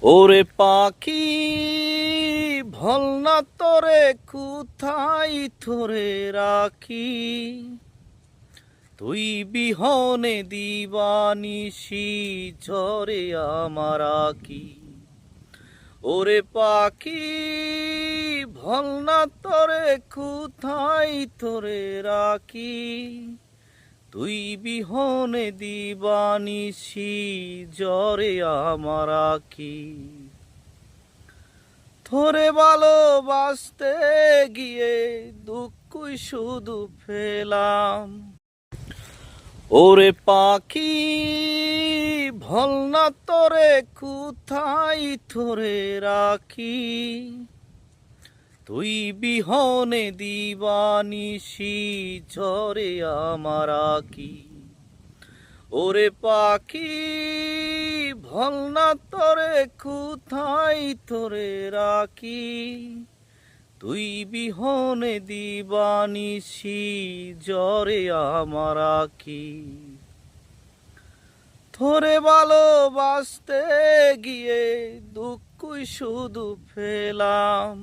ওরে পাখি ভল না তোরে কোথায় তোরে রাখি, তুই বিহনে দিবানিশি ঝরে আমার আঁখি। ওরে পাখি ভল না তোরে কোথায় তোরে রাখি, তুই বিহনে দিবানিশি ঝরে আমার আঁখি। তোরে ভালোবাসতে গিয়ে দুঃখই শুধু পেলাম। ওরে পাখি ভল না তোরে কোথায় তোরে রাখি, তুই বিহনে দিবানিশি ঝরে আমার আঁখি। ওরে পাখি ভল না তোরে কোথায় তোরে রাখি, তুই বিহনে দিবানিশি ঝরে আমার আঁখি। তোরে ভালোবাসতে গিয়ে দুঃখই শুধু পেলাম।